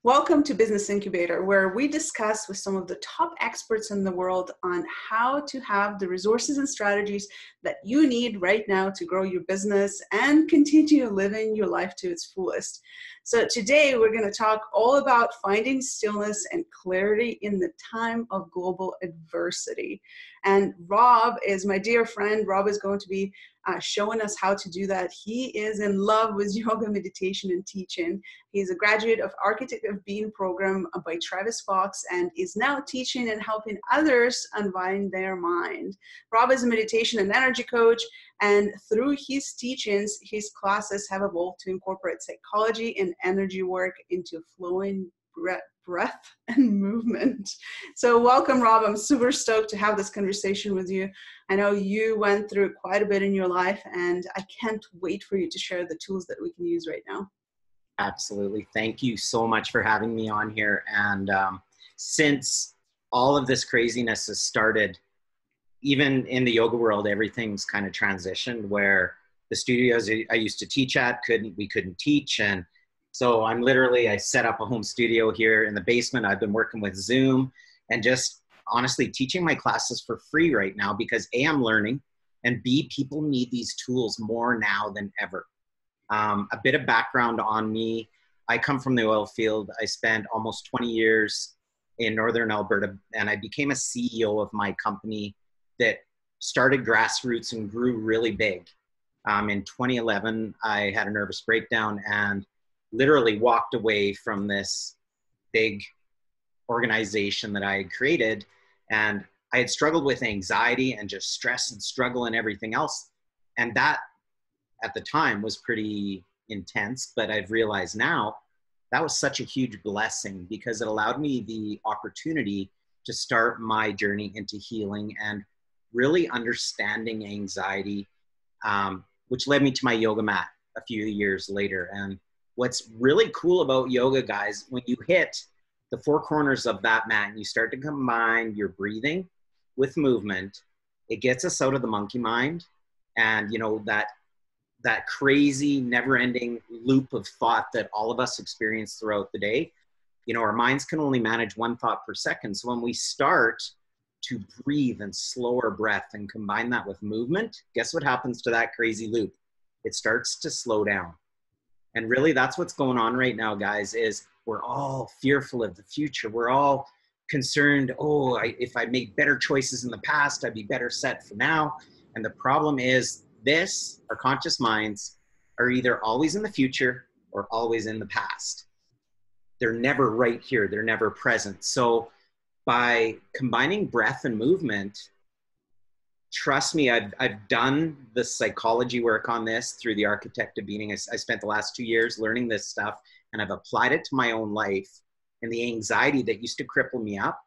Welcome to Business Incubator, where we discuss with some of the top experts in the world on how to have the resources and strategies that you need right now to grow your business and continue living your life to its fullest. So today we're going to talk all about finding stillness and clarity in the time of global adversity. And Rob is my dear friend. Rob is going to be showing us how to do that. He is in love with yoga, meditation, and teaching. He's a graduate of Architect of Being program by Travis Fox and is now teaching and helping others unwind their mind. Rob is a meditation and energy coach, and through his teachings, his classes have evolved to incorporate psychology and energy work into flowing breath and movement. So welcome, Rob. I'm super stoked to have this conversation with you. I know you went through quite a bit in your life, and I can't wait for you to share the tools that we can use right now. Absolutely. Thank you so much for having me on here. And since all of this craziness has started, even in the yoga world, everything's kind of transitioned where the studios I used to teach at, we couldn't teach. And so I set up a home studio here in the basement. I've been working with Zoom and just honestly teaching my classes for free right now because A, I'm learning, and B, people need these tools more now than ever. A bit of background on me. I come from the oil field. I spent almost 20 years in Northern Alberta, and I became a CEO of my company that started grassroots and grew really big. In 2011, I had a nervous breakdown and literally walked away from this big organization that I had created. And I had struggled with anxiety and just stress and struggle and everything else. And that at the time was pretty intense, but I've realized now that was such a huge blessing because it allowed me the opportunity to start my journey into healing and really understanding anxiety, which led me to my yoga mat a few years later. And what's really cool about yoga, guys, when you hit the four corners of that mat and you start to combine your breathing with movement, it gets us out of the monkey mind and, you know, that crazy never-ending loop of thought that all of us experience throughout the day. You know, our minds can only manage one thought per second. So when we start to breathe and slow our breath and combine that with movement, guess what happens to that crazy loop? It starts to slow down. And really that's what's going on right now, guys, is we're all fearful of the future. We're all concerned, if I made better choices in the past, I'd be better set for now. And the problem is our conscious minds are either always in the future or always in the past. They're never right here. They're never present. So by combining breath and movement, trust me, I've done the psychology work on this through the Architect of Being. I spent the last 2 years learning this stuff, and I've applied it to my own life. And the anxiety that used to cripple me up,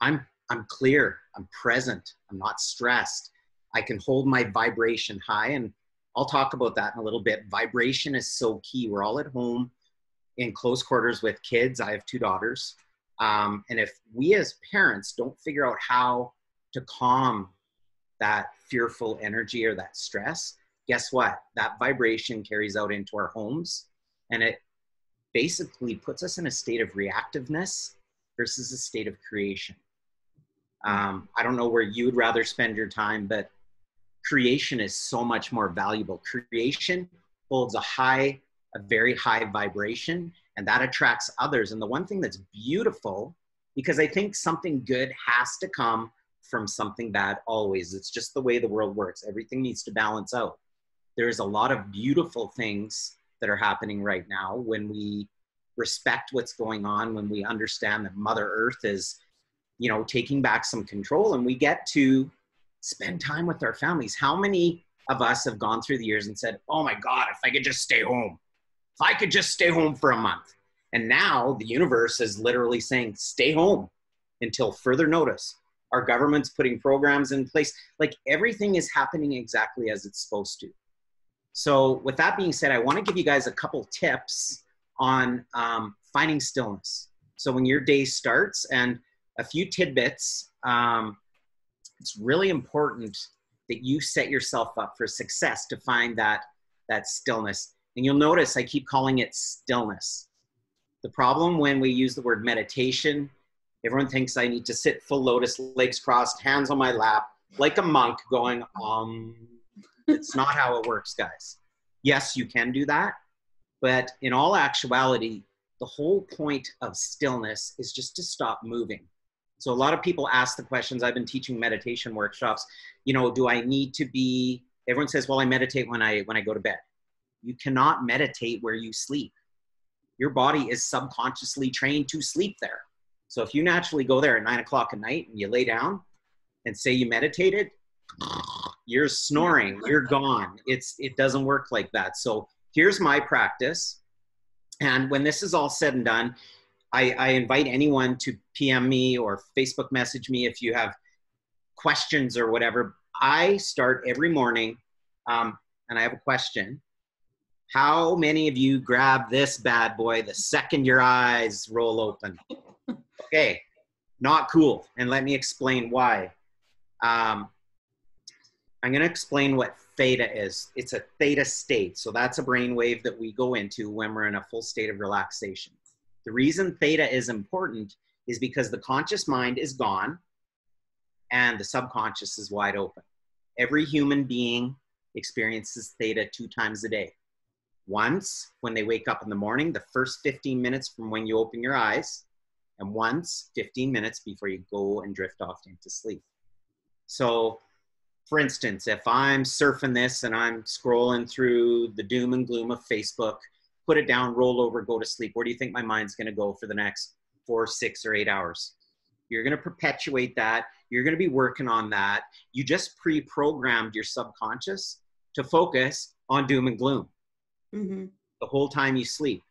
I'm clear, I'm present, I'm not stressed. I can hold my vibration high, and I'll talk about that in a little bit. Vibration is so key. We're all at home in close quarters with kids. I have 2 daughters. And if we as parents don't figure out how to calm that fearful energy or that stress, guess what? That vibration carries out into our homes, and it basically puts us in a state of reactiveness versus a state of creation. I don't know where you would rather spend your time, but creation is so much more valuable. Creation holds a very high vibration, and that attracts others. And the one thing that's beautiful, because I think something good has to come from something bad always. It's just the way the world works. Everything needs to balance out. There's a lot of beautiful things that are happening right now when we respect what's going on, when we understand that Mother Earth is, you know, taking back some control, and we get to spend time with our families. How many of us have gone through the years and said, oh my God, if I could just stay home, if I could just stay home for a month. And now the universe is literally saying, stay home until further notice. Our government's putting programs in place. Like everything is happening exactly as it's supposed to. So with that being said, I want to give you guys a couple tips on finding stillness. So when your day starts, and a few tidbits, it's really important that you set yourself up for success to find that stillness. And you'll notice I keep calling it stillness. The problem when we use the word meditation, everyone thinks I need to sit full lotus, legs crossed, hands on my lap, like a monk going, It's not how it works, guys. Yes, you can do that. But in all actuality, the whole point of stillness is just to stop moving. So a lot of people ask the questions. I've been teaching meditation workshops. You know, do I need to be, everyone says, well, I meditate when I go to bed. You cannot meditate where you sleep. Your body is subconsciously trained to sleep there. So if you naturally go there at 9 o'clock at night and you lay down and say you meditated, you're snoring, you're gone. It doesn't work like that. So here's my practice. And when this is all said and done, I invite anyone to PM me or Facebook message me if you have questions or whatever. I start every morning, and I have a question. How many of you grab this bad boy the second your eyes roll open? Okay, not cool. And let me explain why. I'm going to explain what theta is. It's a theta state. So that's a brainwave that we go into when we're in a full state of relaxation. The reason theta is important is because the conscious mind is gone and the subconscious is wide open. Every human being experiences theta 2 times a day. Once when they wake up in the morning, the first 15 minutes from when you open your eyes, and once 15 minutes before you go and drift off into sleep. So for instance, if I'm surfing this and I'm scrolling through the doom and gloom of Facebook, put it down, roll over, go to sleep, where do you think my mind's going to go for the next 4, 6, or 8 hours? You're going to perpetuate that. You're going to be working on that. You just pre-programmed your subconscious to focus on doom and gloom the whole time you sleep.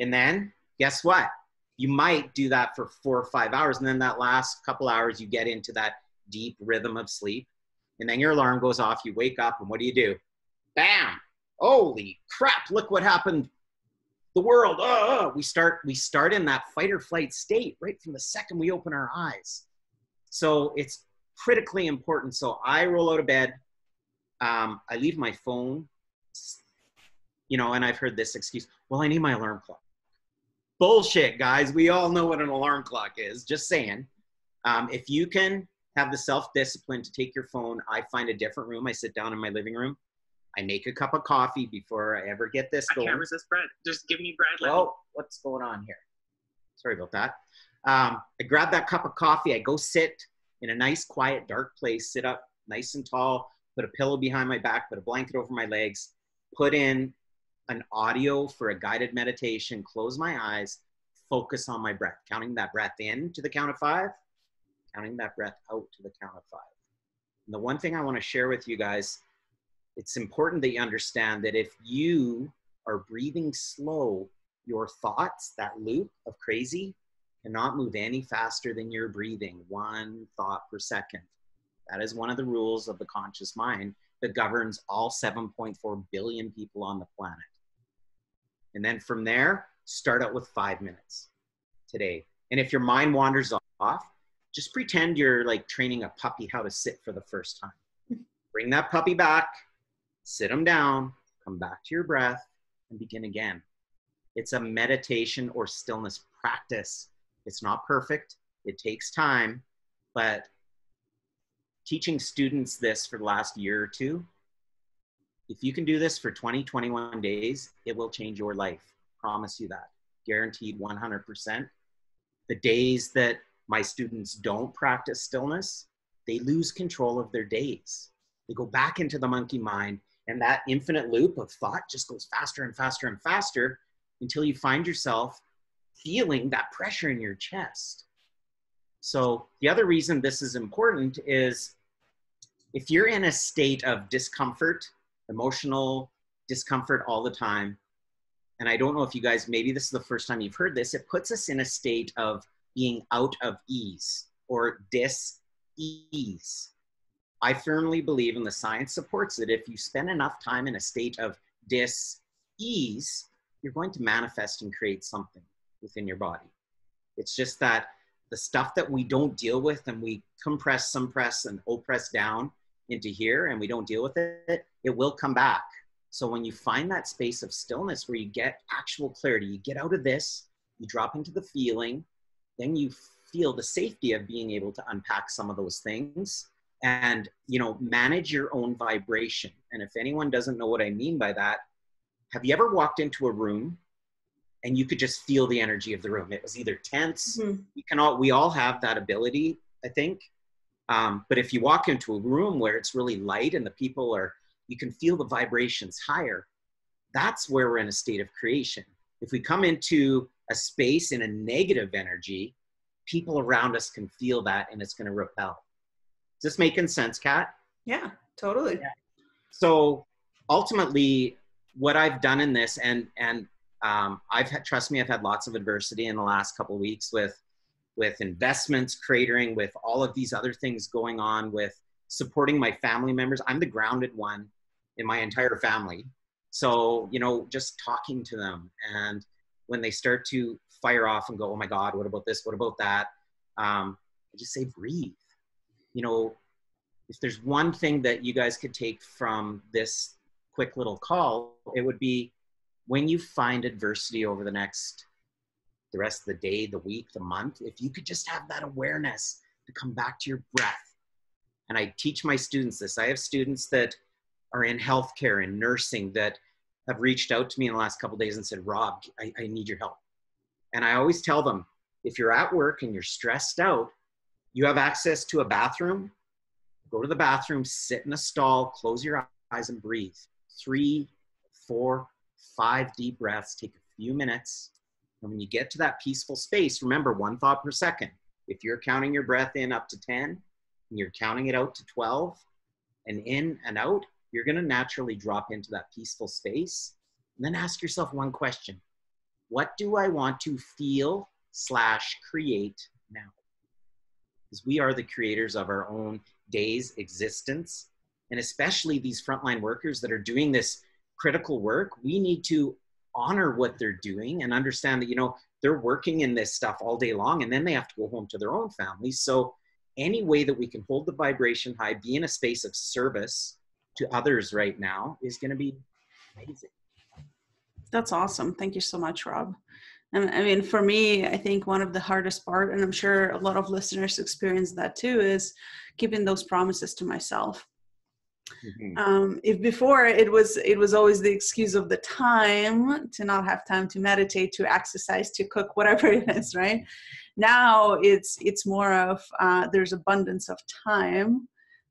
And then guess what? You might do that for 4 or 5 hours. And then that last couple hours, you get into that deep rhythm of sleep. And then your alarm goes off, you wake up, and what do? Bam! Holy crap, look what happened. The world, we start in that fight or flight state right from the second we open our eyes. So it's critically important. So I roll out of bed, I leave my phone, you know, and I've heard this excuse, well, I need my alarm clock. Bullshit, guys. We all know what an alarm clock is, just saying. If you can have the self-discipline to take your phone, I find a different room. I sit down in my living room. I make a cup of coffee before I ever get this going. I can't resist bread. Just give me bread. Oh, what's going on here? Sorry about that. I grab that cup of coffee. I go sit in a nice, quiet, dark place, sit up nice and tall, put a pillow behind my back, put a blanket over my legs, put in an audio for a guided meditation, close my eyes, focus on my breath, counting that breath in to the count of 5, counting that breath out to the count of 5. And the one thing I want to share with you guys, it's important that you understand that if you are breathing slow, your thoughts, that loop of crazy, cannot move any faster than you're breathing, 1 thought per second. That is one of the rules of the conscious mind that governs all 7.4 billion people on the planet. And then from there, start out with 5 minutes today. And if your mind wanders off, just pretend you're like training a puppy how to sit for the first time. Bring that puppy back, sit them down, come back to your breath, and begin again. It's a meditation or stillness practice. It's not perfect. It takes time, but teaching students this for the last year or 2, if you can do this for 20, 21 days, it will change your life. Promise you that. Guaranteed 100%. The days that my students don't practice stillness, they lose control of their days. They go back into the monkey mind, and that infinite loop of thought just goes faster and faster and faster until you find yourself feeling that pressure in your chest. So the other reason this is important is if you're in a state of discomfort, emotional discomfort all the time, and I don't know if you guys, maybe this is the first time you've heard this, it puts us in a state of being out of ease or dis-ease. I firmly believe, and the science supports it, if you spend enough time in a state of dis-ease, you're going to manifest and create something within your body. It's just that the stuff that we don't deal with and we compress, suppress, and oppress down into here and we don't deal with it, it will come back. So when you find that space of stillness where you get actual clarity, you get out of this you drop into the feeling, then you feel the safety of being able to unpack some of those things and, you know, manage your own vibration. And if anyone doesn't know what I mean by that, have you ever walked into a room and you could just feel the energy of the room? It was either tense. We all have that ability, I think. But if you walk into a room where it's really light and the people are, you can feel the vibrations higher, that's where we're in a state of creation. If we come into a space in a negative energy, people around us can feel that and it's going to repel. Is this making sense, Kat? Yeah, totally. Yeah. So ultimately, what I've done in this, and trust me, I've had lots of adversity in the last couple of weeks with investments, cratering, with all of these other things going on, with supporting my family members. I'm the grounded one in my entire family. So, you know, just talking to them, and when they start to fire off and go, oh my God, what about this? What about that? I just say, breathe. You know, if there's one thing that you guys could take from this quick little call, it would be, when you find adversity over the rest of the day, the week, the month, if you could just have that awareness to come back to your breath. And I teach my students this. I have students that are in healthcare and nursing that have reached out to me in the last couple of days and said, Rob, I need your help. And I always tell them, if you're at work and you're stressed out, you have access to a bathroom, go to the bathroom, sit in a stall, close your eyes and breathe. 3, 4, 5 deep breaths, take a few minutes. And when you get to that peaceful space, remember, 1 thought per second. If you're counting your breath in up to 10 and you're counting it out to 12 and in and out, you're going to naturally drop into that peaceful space. And then ask yourself one question. What do I want to feel / create now? Because we are the creators of our own day's existence. And especially these frontline workers that are doing this critical work, we need to honor what they're doing and understand that, you know, they're working in this stuff all day long, and then they have to go home to their own families. So any way that we can hold the vibration high, be in a space of service to others right now, is going to be amazing. That's awesome. Thank you so much, Rob. And I mean, for me, I think one of the hardest part, and I'm sure a lot of listeners experience that too, is keeping those promises to myself. If before it was always the excuse of the time, to not have time to meditate, to exercise, to cook, whatever it is, right? Now it's more of there's abundance of time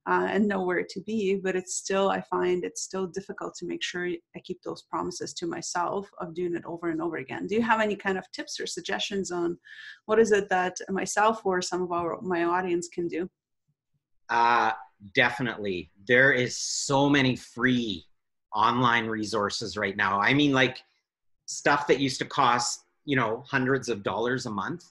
and nowhere to be, but I find it's still difficult to make sure I keep those promises to myself of doing it over and over again. Do you have any kind of tips or suggestions on what is it that myself or some of my audience can do? Definitely. There is so many free online resources right now. I mean, like, stuff that used to cost, you know, hundreds of dollars a month.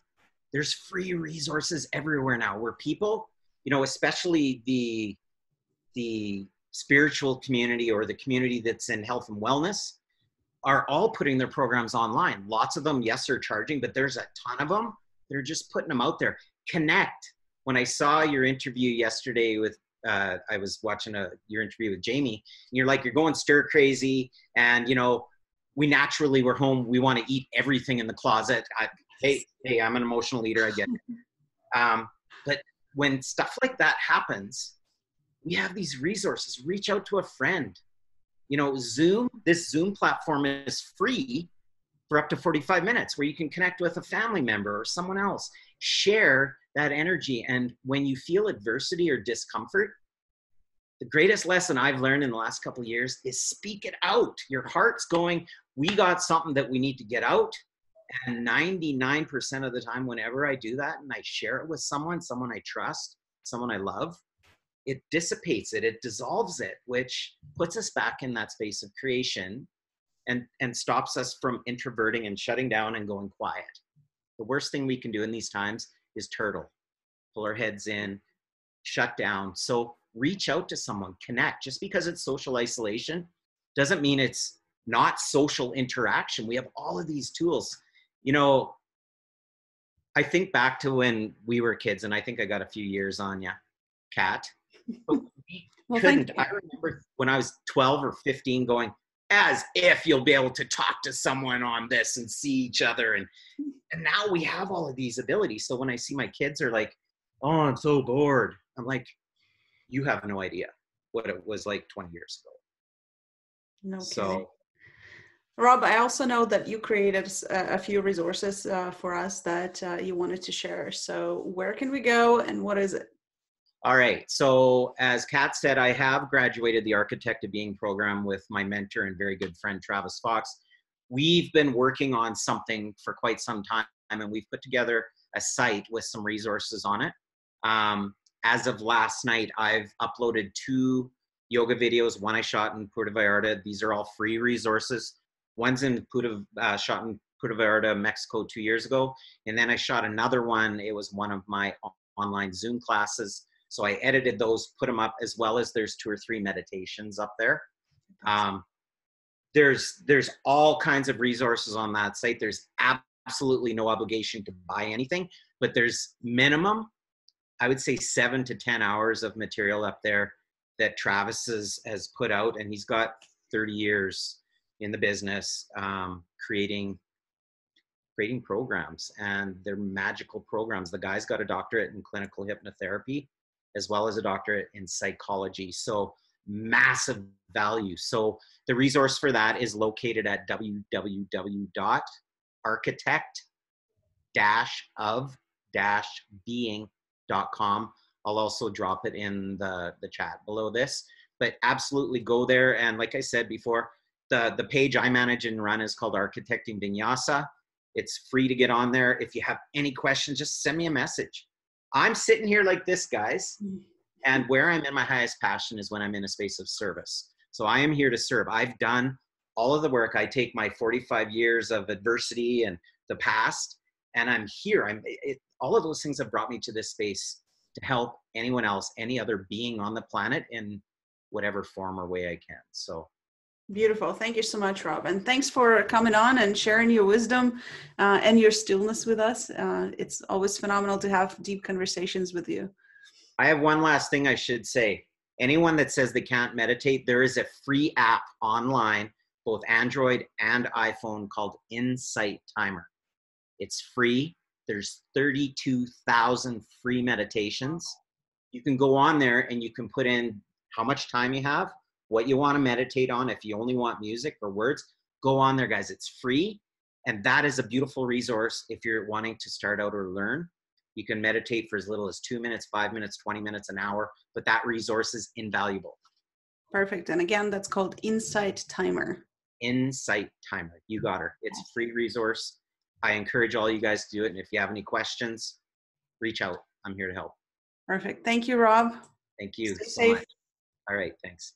There's free resources everywhere now where people, you know, especially the spiritual community or the community that's in health and wellness, are all putting their programs online. Lots of them, yes, are charging, but there's a ton of them. They're just putting them out there. Connect. When I saw your interview yesterday with, I was watching your interview with Jamie, and you're like, you're going stir crazy. And, you know, we naturally, we're home. We want to eat everything in the closet. Hey, I'm an emotional eater. I get it. But when stuff like that happens, we have these resources. Reach out to a friend. You know, this Zoom platform is free for up to 45 minutes, where you can connect with a family member or someone else. Share that energy. And when you feel adversity or discomfort, the greatest lesson I've learned in the last couple of years is speak it out. Your heart's going, we got something that we need to get out. And 99% of the time, whenever I do that and I share it with someone I trust, someone I love, it dissipates it, it dissolves it, which puts us back in that space of creation and stops us from introverting and shutting down and going quiet. The worst thing we can do in these times is turtle, pull our heads in, shut down. So reach out to someone, connect. Just because it's social isolation doesn't mean it's not social interaction. We have all of these tools. You know, I think back to when we were kids, and I think I got a few years on you, Kat. But we couldn't. I remember when I was 12 or 15 going, as if you'll be able to talk to someone on this and see each other. And now we have all of these abilities. So when I see my kids are like, oh, I'm so bored. I'm like, you have no idea what it was like 20 years ago. No So, kidding. Rob, I also know that you created a few resources for us that you wanted to share. So where can we go and what is it? all right. So as Kat said, I have graduated the Architect of Being program with my mentor and very good friend, Travis Fox. We've been working on something for quite some time, and we've put together a site with some resources on it. As of last night, I've uploaded 2 yoga videos. One I shot in Puerto Vallarta. These are all free resources. One's in shot in Puerto Vallarta, Mexico 2 years ago. And then I shot another one. It was one of my online Zoom classes. So I edited those, put them up, as well as there's 2 or 3 meditations up there. There's all kinds of resources on that site. There's absolutely no obligation to buy anything, but there's minimum, I would say 7 to 10 hours of material up there that Travis has put out, and he's got 30 years in the business creating programs, and they're magical programs. The guy's got a doctorate in clinical hypnotherapy as well as a doctorate in psychology. So massive value. So the resource for that is located at www.architect-of-being.com. I'll also drop it in the chat below this, but absolutely go there. And like I said before, the page I manage and run is called Architecting Vinyasa. It's free to get on there. If you have any questions, just send me a message. I'm sitting here like this, guys, and where I'm in my highest passion is when I'm in a space of service. So I am here to serve. I've done all of the work. I take my 45 years of adversity and the past, and I'm here. All of those things have brought me to this space to help anyone else, any other being on the planet in whatever form or way I can. So beautiful. Thank you so much, Rob. And thanks for coming on and sharing your wisdom and your stillness with us. It's always phenomenal to have deep conversations with you. I have one last thing I should say. Anyone that says they can't meditate, there is a free app online, both Android and iPhone, called Insight Timer. It's free. There's 32,000 free meditations. You can go on there and you can put in how much time you have, what you want to meditate on. If you only want music or words, go on there, guys. It's free. And that is a beautiful resource if you're wanting to start out or learn. You can meditate for as little as 2 minutes, 5 minutes, 20 minutes, an hour, but that resource is invaluable. Perfect. And again, that's called Insight Timer. Insight Timer. You got her. It's a free resource. I encourage all you guys to do it. And if you have any questions, reach out. I'm here to help. Perfect. Thank you, Rob. Thank you Stay so safe. much. All right. Thanks.